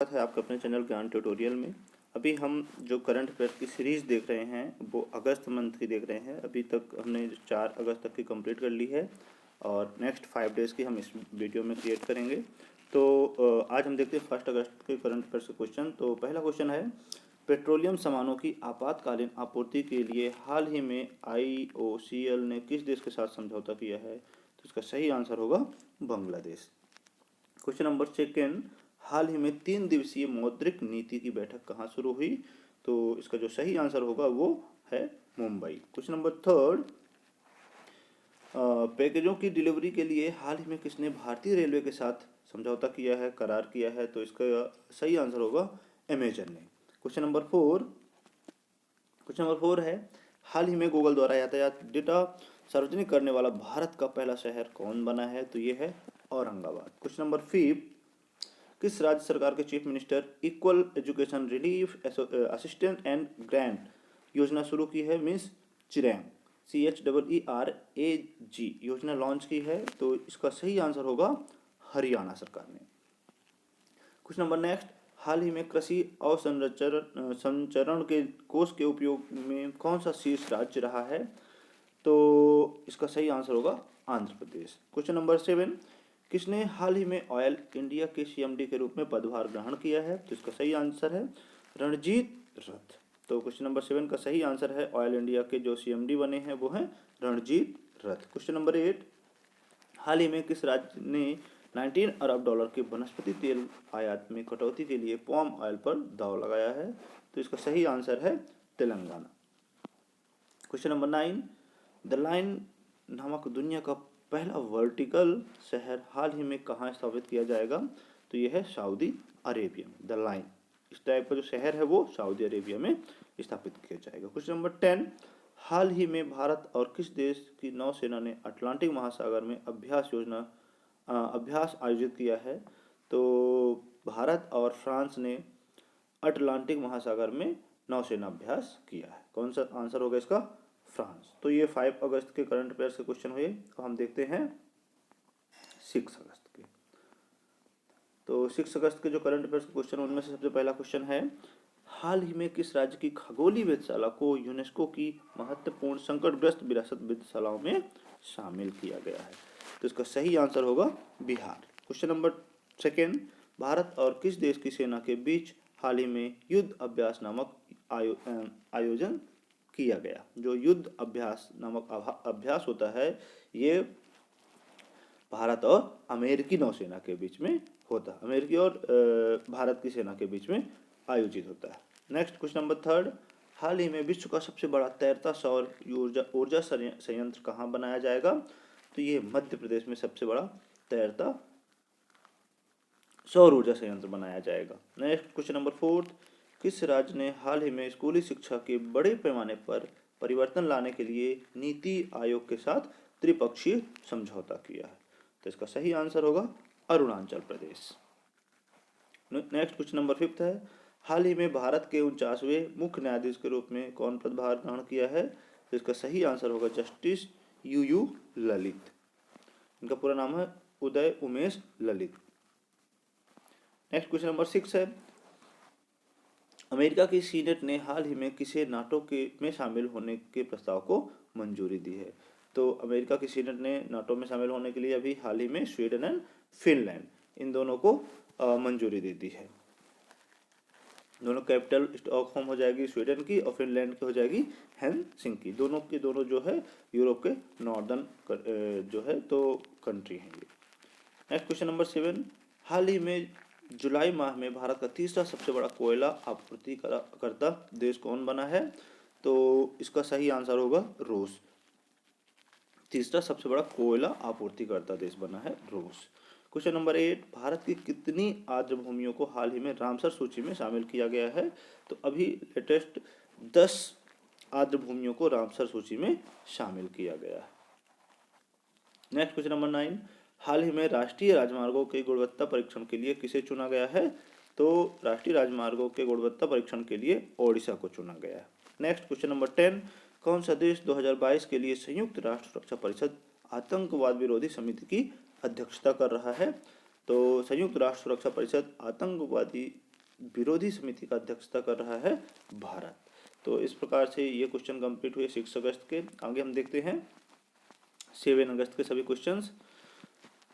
स्वागत है आपका अपने चैनल ज्ञान ट्यूटोरियल में। अभी हम जो करंट अफेयर की सीरीज़ देख रहे हैं वो अगस्त मंथ की देख रहे हैं। अभी तक हमने 4 अगस्त तक की कंप्लीट कर ली है और नेक्स्ट 5 डेज़ की हम इस वीडियो में क्रिएट करेंगे। तो आज हम देखते हैं 1 अगस्त के करंट अफेयर के क्वेश्चन। तो पहला क्वेश्चन है, पेट्रोलियम सामानों की आपातकालीन आपूर्ति के लिए हाल ही में IOCL ने किस देश के साथ समझौता किया है? तो इसका सही आंसर होगा बांग्लादेश। क्वेश्चन नंबर 2, हाल ही में 3 दिवसीय मौद्रिक नीति की बैठक कहाँ शुरू हुई? तो इसका जो सही आंसर होगा वो है मुंबई। क्वेश्चन नंबर 3, पैकेजों की डिलीवरी के लिए हाल ही में किसने भारतीय रेलवे के साथ समझौता किया है, करार किया है? तो इसका सही आंसर होगा अमेजन ने। क्वेश्चन नंबर 4 है, हाल ही में गूगल द्वारा यातायात डेटा सार्वजनिक करने वाला भारत का पहला शहर कौन बना है? तो ये है औरंगाबाद। क्वेश्चन नंबर 5, किस राज्य सरकार के chief minister equal education relief assistant and grant योजना शुरू की है? मीन्स चिरैंग, CHEERAG योजना लॉन्च की है। तो इसका सही आंसर होगा हरियाणा सरकार ने। कुछ नंबर नेक्स्ट, हाल ही में कृषि अवसंरचरण के कोष के उपयोग में कौन सा शीर्ष राज्य रहा है? तो इसका सही आंसर होगा आंध्र प्रदेश। क्वेश्चन नंबर 7, किसने हाल ही में ऑयल इंडिया के CMD के रूप में पदभार ग्रहण किया है? तो इसका सही आंसर है रणजीत रथ। तो क्वेश्चन नंबर 7 का सही आंसर है ऑयल इंडिया के जो CMD बने हैं वो हैं रणजीत रथ। क्वेश्चन नंबर 8, हाल ही में किस राज्य ने 19 अरब डॉलर के वनस्पति तेल आयात में कटौती के लिए पाम ऑयल पर दांव लगाया है? तो इसका सही आंसर है Telangana. Question number 9, the line नामक दुनिया का पहला वर्टिकल शहर हाल ही में कहाँ स्थापित किया जाएगा? तो यह है सऊदी अरेबिया में। द लाइन इस टाइप का जो शहर है वो सऊदी अरेबिया में स्थापित किया जाएगा। क्वेश्चन नंबर 10, हाल ही में भारत और किस देश की नौसेना ने अटलांटिक महासागर में अभ्यास आयोजित किया है? तो भारत और फ्रांस ने अटलांटिक महासागर में नौसेना अभ्यास किया है। कौन सा आंसर होगा इसका? फ्रांस। तो ये 5 अगस्त के करंट अफेयर्स के क्वेश्चन हुए। तो हम देखते हैं 6 अगस्त के। तो 6 अगस्त के जो करंट अफेयर्स के क्वेश्चन उनमें से सबसे पहला क्वेश्चन है, हाल ही में किस राज्य की खगोलीय वेधशाला को यूनेस्को की महत्वपूर्ण संकटग्रस्त विरासत वेधशालाओं में शामिल किया गया है? तो इसका सही आंसर होगा बिहार। क्वेश्चन नंबर 2, भारत और किस देश की सेना के बीच हाल ही में युद्ध अभ्यास नामक आयोजन किया गया? जो युद्ध अभ्यास नामक अभ्यास होता है ये भारत और अमेरिकी नौसेना के बीच में होता है, अमेरिकी और भारत की सेना के बीच में आयोजित होता है। नेक्स्ट क्वेश्चन नंबर 3, हाल ही में विश्व का सबसे बड़ा तैरता सौर ऊर्जा संयंत्र कहाँ बनाया जाएगा? तो ये मध्य प्रदेश में सबसे बड़ा तैरता सौर ऊर्जा संयंत्र बनाया जाएगा। नेक्स्ट क्वेश्चन नंबर 4, किस राज्य ने हाल ही में स्कूली शिक्षा के बड़े पैमाने पर परिवर्तन लाने के लिए नीति आयोग के साथ त्रिपक्षीय समझौता किया है? तो इसका सही आंसर होगा Arunachal Pradesh. Next question number 5 है, हाल ही में भारत के 49वें मुख्य न्यायाधीश के रूप में कौन पदभार ग्रहण किया है? तो इसका सही आंसर होगा जस्टिस UU ललित। इनका पूरा नाम है Uday Umesh Lalit. Next question number 6 है, अमेरिका की सीनेट ने हाल ही में किसे नाटो में शामिल होने के प्रस्ताव को मंजूरी दी है? तो अमेरिका की सीनेट ने नाटो में शामिल होने के लिए अभी हाल ही में स्वीडन एंड फिनलैंड इन दोनों को मंजूरी दे दी है। दोनों कैपिटल स्टॉकहोम हो जाएगी स्वीडन की और फिनलैंड की हो जाएगी हेलसिंकी। दोनों की दोनों जो है यूरोप के नॉर्दर्न जो है तो कंट्री हैं ये। नेक्स्ट क्वेश्चन नंबर 7, हाल ही में जुलाई माह में भारत का तीसरा सबसे बड़ा कोयला आपूर्तिकर्ता देश कौन बना है? तो इसका सही आंसर होगा रूस। तीसरा सबसे बड़ा कोयला आपूर्तिकर्ता देश बना है रूस। क्वेश्चन नंबर 8, भारत की कितनी आर्द्र भूमियों को हाल ही में रामसर सूची में शामिल किया गया है? तो अभी लेटेस्ट 10 आर्द्र भूमियों को रामसर सूची में शामिल किया गया है। नेक्स्ट क्वेश्चन नंबर 9, हाल ही में राष्ट्रीय राजमार्गों के गुणवत्ता परीक्षण के लिए किसे चुना गया है? तो राष्ट्रीय राजमार्गों के गुणवत्ता परीक्षण के लिए ओडिशा को चुना गया है। नेक्स्ट क्वेश्चन नंबर 10, कौन सा देश 2022 के लिए संयुक्त राष्ट्र सुरक्षा परिषद आतंकवाद विरोधी समिति की अध्यक्षता कर रहा है? तो संयुक्त राष्ट्र सुरक्षा परिषद आतंकवादी विरोधी समिति का अध्यक्षता कर रहा है भारत। तो इस प्रकार से ये क्वेश्चन कंप्लीट हुए 6 अगस्त के। आगे हम देखते हैं 7 अगस्त के सभी क्वेश्चंस।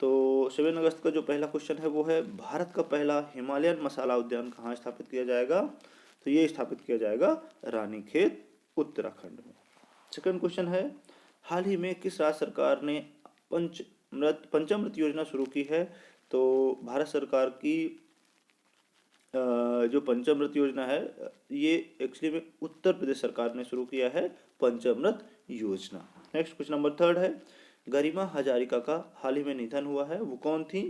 तो 7 अगस्त का जो पहला क्वेश्चन है वो है, भारत का पहला हिमालयन मसाला उद्यान कहाँ स्थापित किया जाएगा? तो ये स्थापित किया जाएगा रानीखेत, उत्तराखंड में। सेकंड क्वेश्चन है, हाल ही में किस राज्य सरकार ने पंचामृत योजना शुरू की है? तो भारत सरकार की जो पंचामृत योजना है, ये एक्चुअली में उत्तर प्रदेश सरकार ने शुरू किया है पंचामृत योजना। नेक्स्ट क्वेश्चन नंबर 3 है, गरिमा हजारिका का हाल ही में निधन हुआ है, वो कौन थी?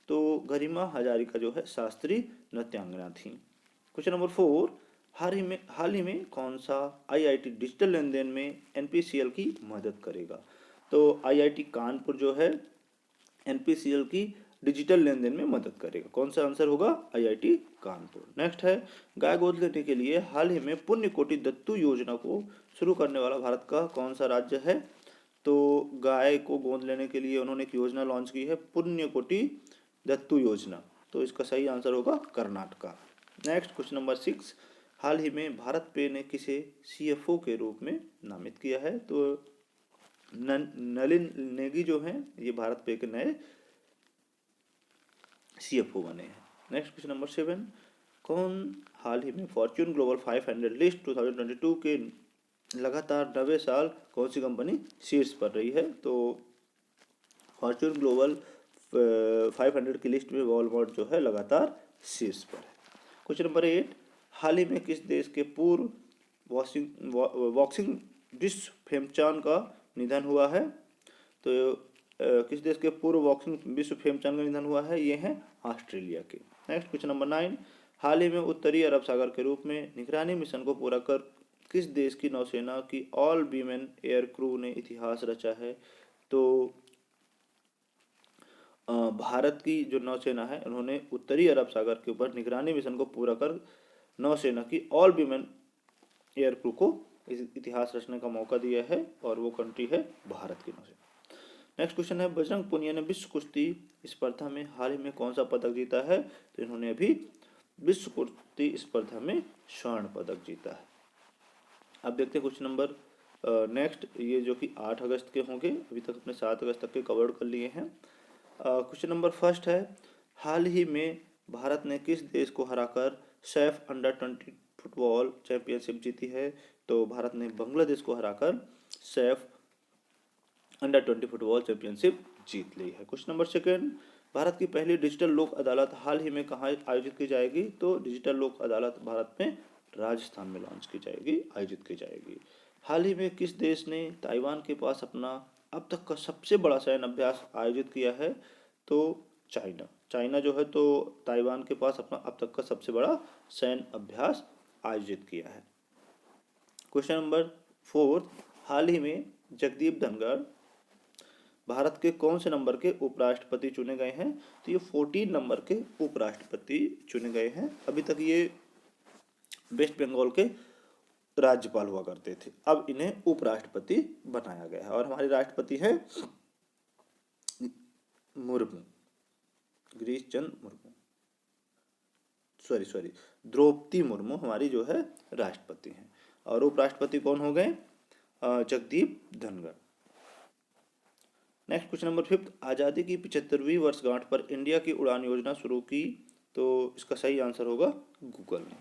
तो गरिमा हजारिका जो है शास्त्रीय नृत्यांगना थी। क्वेश्चन नंबर 4, हाल ही में कौन सा आईआईटी डिजिटल लेन देन में एनपीसीएल की मदद करेगा? तो आईआईटी कानपुर जो है एनपीसीएल की डिजिटल लेन देन में मदद करेगा। कौन सा आंसर होगा? आईआईटी कानपुर। नेक्स्ट है, गाय गोद लेने के लिए हाल ही में पुण्य कोटि दत्तू योजना को शुरू करने वाला भारत का कौन सा राज्य है? तो गाय को गोद लेने के लिए उन्होंने एक योजना लॉन्च की है, पुण्य कोटि दत्तू योजना। तो इसका सही आंसर होगा कर्नाटका। नेक्स्ट क्वेश्चन नंबर 6, हाल ही में भारत पे ने किसे सीएफओ के रूप में नामित किया है? तो नलिन नेगी जो हैं ये भारत पे के नए सीएफओ बने हैं। नेक्स्ट क्वेश्चन नंबर 7, कौन हाल ही में फॉर्च्यून ग्लोबल 500 लिस्ट 2022 के लगातार 90 साल कौन सी कंपनी शीर्ष पर रही है? तो फॉर्च्यून ग्लोबल 500 की लिस्ट में वॉलमार्ट जो है लगातार शीर्ष पर है। क्वेश्चन नंबर 8, हाल ही में किस देश के पूर्व बॉक्सिंग विश्व फेमचान का निधन हुआ है? तो किस देश के पूर्व बॉक्सिंग विश्व फेमचान का निधन हुआ है? ये है ऑस्ट्रेलिया के। नेक्स्ट क्वेश्चन नंबर 9, हाल ही में उत्तरी अरब सागर के रूप में निगरानी मिशन को पूरा कर किस देश की नौसेना की ऑल वीमेन एयर क्रू ने इतिहास रचा है? तो भारत की जो नौसेना है उन्होंने उत्तरी अरब सागर के ऊपर निगरानी मिशन को पूरा कर नौसेना की ऑल वीमेन एयर क्रू को इतिहास रचने का मौका दिया है, और वो कंट्री है भारत की नौसेना। नेक्स्ट क्वेश्चन है, बजरंग पुनिया ने विश्व कुश्ती स्पर्धा में हाल ही में कौन सा पदक जीता है? तो इन्होंने अभी विश्व कुश्ती स्पर्धा में स्वर्ण पदक जीता है। अब देखते हैं क्वेश्चन नंबर नेक्स्ट, ये जो कि 8 अगस्त के होंगे, अभी तक अपने 7 अगस्त तक के कवर कर लिए हैं। क्वेश्चन नंबर फर्स्ट है, हाल ही में भारत ने किस देश को हराकर सैफ अंडर 20 फुटबॉल चैंपियनशिप जीती है? तो भारत ने बांग्लादेश को हराकर सैफ अंडर 20 फुटबॉल चैंपियनशिप जीत ली है। क्वेश्चन नंबर सेकंड, भारत की पहली डिजिटल लोक अदालत हाल ही में कहाँ आयोजित की जाएगी? तो डिजिटल लोक अदालत भारत में राजस्थान में लॉन्च की जाएगी, आयोजित की जाएगी। हाल ही में किस देश ने ताइवान के पास अपना अब तक का सबसे बड़ा सैन्य अभ्यास आयोजित किया है? तो चाइना जो है तो ताइवान के पास अपना अब तक का सबसे बड़ा सैन्य अभ्यास आयोजित किया है। क्वेश्चन नंबर 4, हाल ही में जगदीप धनखड़ भारत के कौन से नंबर के उपराष्ट्रपति चुने गए हैं? तो ये 14 नंबर के उपराष्ट्रपति चुने गए हैं। अभी तक ये वेस्ट बंगाल के राज्यपाल हुआ करते थे, अब इन्हें उपराष्ट्रपति बनाया गया है। और हमारे राष्ट्रपति हैं मुर्मू, गिरीश चंद्र मुर्मू, सॉरी द्रौपदी मुर्मू हमारी जो है राष्ट्रपति हैं। और उपराष्ट्रपति कौन हो गए? Jagdeep Dhankhar. Next question number 5, आज़ादी की 75वीं वर्षगांठ पर इंडिया की उड़ान योजना शुरू की, तो इसका सही आंसर होगा गूगल ने।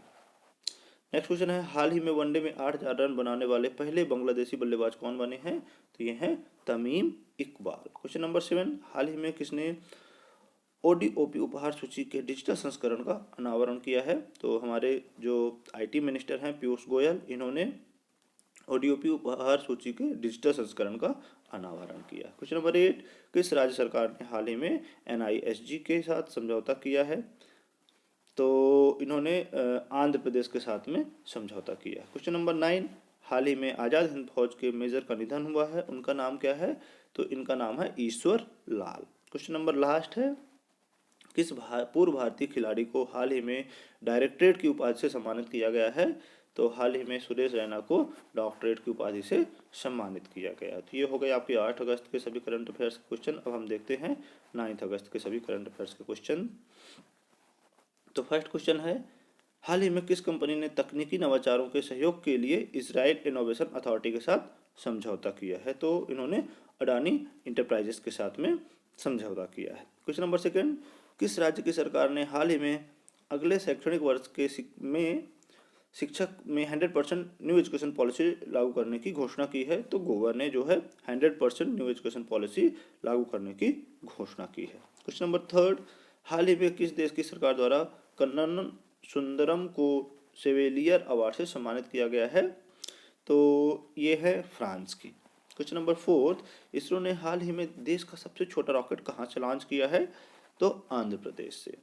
नेक्स्ट क्वेश्चन है, हाल ही में वनडे में 8000 रन बनाने वाले पहले बांग्लादेशी बल्लेबाज कौन बने हैं? तो ये हैं तमीम इकबाल। क्वेश्चन नंबर 7, हाल ही में किसने ओडीओपी उपहार सूची के डिजिटल संस्करण का अनावरण किया है? तो हमारे जो आईटी मिनिस्टर हैं पीयूष गोयल, इन्होंने ओडीओपी उपहार सूची के डिजिटल संस्करण का अनावरण किया। क्वेश्चन नंबर 8, किस राज्य सरकार ने हाल ही में एनआईएसजी के साथ समझौता किया है? तो इन्होंने आंध्र प्रदेश के साथ में समझौता किया। क्वेश्चन नंबर 9, हाल ही में आज़ाद हिंद फौज के मेजर का निधन हुआ है, उनका नाम क्या है? तो इनका नाम है Ishwar Lal. Question number last है, किस पूर्व भारतीय खिलाड़ी को हाल ही में डायरेक्टरेट की उपाधि से सम्मानित किया गया है? तो हाल ही में सुरेश रैना को डॉक्टरेट की उपाधि से सम्मानित किया गया। तो ये हो गए आपके 8 अगस्त के सभी करंट अफेयर्स के क्वेश्चन। अब हम देखते हैं 9 अगस्त के सभी करंट अफेयर्स के क्वेश्चन। तो फर्स्ट क्वेश्चन है, हाल ही में किस कंपनी ने तकनीकी नवाचारों के सहयोग के लिए इजराइल इनोवेशन अथॉरिटी के साथ समझौता किया है? तो इन्होंने अडानी इंटरप्राइजेस के साथ में समझौता किया है। क्वेश्चन नंबर सेकंड, किस राज्य की सरकार ने हाल ही में अगले शैक्षणिक वर्ष के में शिक्षक में 100% न्यू एजुकेशन पॉलिसी लागू करने की घोषणा की है? तो गोवा ने जो है 100% न्यू एजुकेशन पॉलिसी लागू करने की घोषणा की है। क्वेश्चन नंबर थर्ड, हाल ही में किस देश की सरकार द्वारा कन्नन सुंदरम को सेवेलियर अवार्ड से सम्मानित किया गया है? तो ये है फ्रांस की। क्वेश्चन नंबर फोर्थ, इसरो ने हाल ही में देश का सबसे छोटा रॉकेट कहाँ से लॉन्च किया है? तो आंध्र प्रदेश से।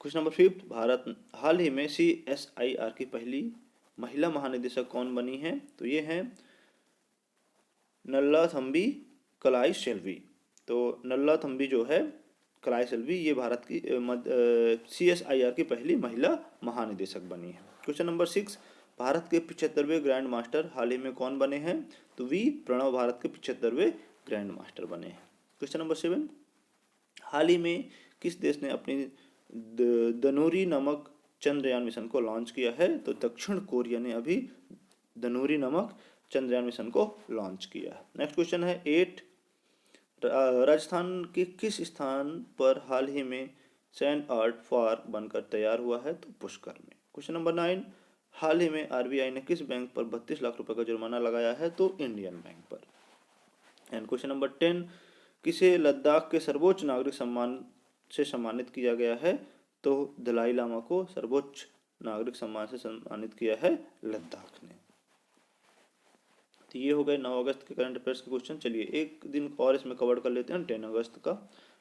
क्वेश्चन नंबर फिफ्थ, भारत हाल ही में CSIR की पहली महिला महानिदेशक कौन बनी है? तो ये है नल्लाथम्बी कलाई सेल्वी। तो नल्लाथम्बी जो है कलाई सेल्वी, ये भारत की CSIR की पहली महिला महानिदेशक बनी है। क्वेश्चन नंबर सिक्स, भारत के 75वें ग्रैंड मास्टर हाल ही में कौन बने हैं? तो वी प्रणव भारत के 75वें ग्रैंड मास्टर बने हैं। क्वेश्चन नंबर सेवन, हाल ही में किस देश ने अपनी धनुरी नामक चंद्रयान मिशन को लॉन्च किया है? तो दक्षिण कोरिया ने अभी धनुरी नामक चंद्रयान मिशन को लॉन्च किया है। नेक्स्ट क्वेश्चन है 8, राजस्थान के किस स्थान पर हाल ही में सैंड आर्ट पार्क बनकर तैयार हुआ है? तो पुष्कर में। क्वेश्चन नंबर 9, हाल ही में RBI ने किस बैंक पर 32 लाख रुपए का जुर्माना लगाया है? तो इंडियन बैंक पर। एंड क्वेश्चन नंबर 10, किसे लद्दाख के सर्वोच्च नागरिक सम्मान से सम्मानित किया गया है? तो दलाई लामा को सर्वोच्च नागरिक सम्मान से सम्मानित किया है लद्दाख ने। तो ये हो गए 9 अगस्त के करंट अफेयर्स के क्वेश्चन। चलिए एक दिन और इसमें कवर कर लेते हैं 10 अगस्त का,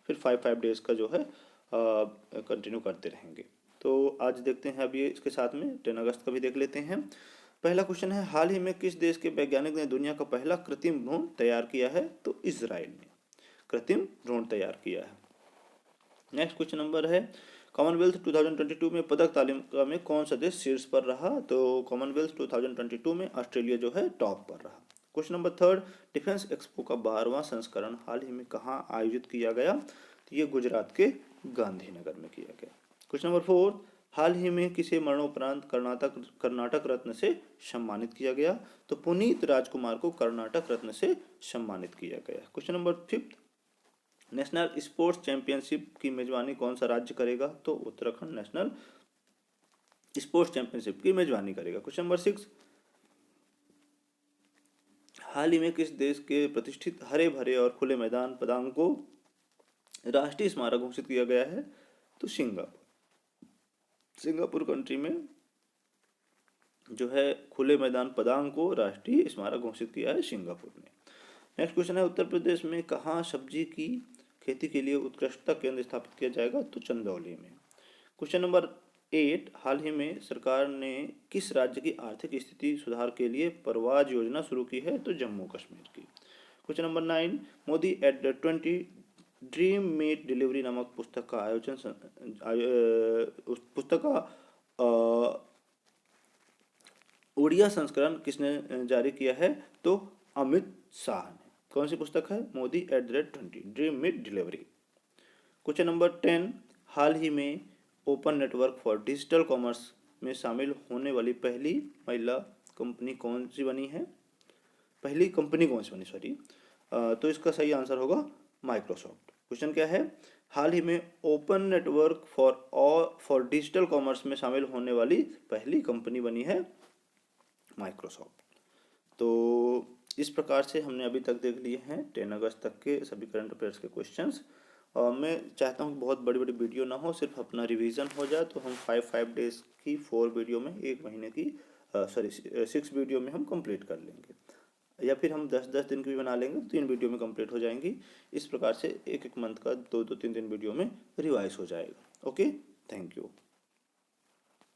फिर 5 डेज का जो है कंटिन्यू करते रहेंगे। तो आज देखते हैं अभी इसके साथ में 10 अगस्त का भी देख लेते हैं। पहला क्वेश्चन है, हाल ही में किस देश के वैज्ञानिक ने दुनिया का पहला कृत्रिम भ्रूण तैयार किया है? तो इजराइल ने कृत्रिम भ्रूण तैयार किया है। नेक्स्ट क्वेश्चन नंबर है, कॉमनवेल्थ 2022 में पदक तालिका में कौन सा देश शीर्ष पर रहा? तो कॉमनवेल्थ 2022 में ऑस्ट्रेलिया जो है टॉप पर रहा। Question number third, defence expo का 12वां संस्करण हाल ही में कहाँ आयोजित किया गया? तो ये गुजरात के गांधीनगर में किया गया। क्वेश्चन नंबर फोर्थ, हाल ही में किसे मरणोपरांत कर्नाटक रत्न से सम्मानित किया गया? तो पुनीत राजकुमार को कर्नाटक रत्न से सम्मानित किया गया। Question number fifth, national sports championship की मेजबानी कौन सा राज्य करेगा? तो उत्तराखंड नेशनल स्पोर्ट्स चैंपियनशिप की मेजबानी करेगा। क्वेश्चन नंबर 6, हाल ही में किस देश के प्रतिष्ठित हरे भरे और खुले मैदान पदांग को राष्ट्रीय स्मारक घोषित किया गया है? तो सिंगापुर कंट्री में जो है खुले मैदान पदांग को राष्ट्रीय स्मारक घोषित किया है सिंगापुर ने। नेक्स्ट क्वेश्चन है, उत्तर प्रदेश में कहाँ सब्जी की खेती के लिए उत्कृष्टता केंद्र स्थापित किया जाएगा? तो चंदौली में। क्वेश्चन नंबर 8, हाल ही में सरकार ने किस राज्य की आर्थिक स्थिति सुधार के लिए परवाज योजना शुरू की है? तो जम्मू कश्मीर की। Question number 9, Modi at the 20 dream meet delivery नामक पुस्तक का आयोजन उस पुस्तक का उड़िया संस्करण किसने जारी किया है? तो अमित शाह ने। कौन सी पुस्तक है? Modi at the rate 20 dream meet delivery. Question number 10, हाल ही में open network for digital commerce में शामिल होने वाली पहली महिला कंपनी कौन सी बनी है? पहली कंपनी कौन सी बनी, सॉरी। तो इसका सही आंसर होगा माइक्रोसॉफ्ट। क्वेश्चन क्या है, हाल ही में open network for digital commerce में शामिल होने वाली पहली कंपनी बनी है माइक्रोसॉफ्ट। तो इस प्रकार से हमने अभी तक देख लिए हैं 10 अगस्त तक के सभी करंट अफेयर्स के क्वेश्चंस। और मैं चाहता हूँ बहुत बड़ी बड़ी वीडियो ना हो, सिर्फ अपना रिवीजन हो जाए। तो हम 5 डेज की 4 वीडियो में, 1 महीने की 6 वीडियो में हम कंप्लीट कर लेंगे, या फिर हम 10-10 दिन की भी बना लेंगे, 3 वीडियो में कंप्लीट हो जाएंगी। इस प्रकार से एक मंथ का 2-2, 3 वीडियो में रिवाइज हो जाएगा। Okay, thank you.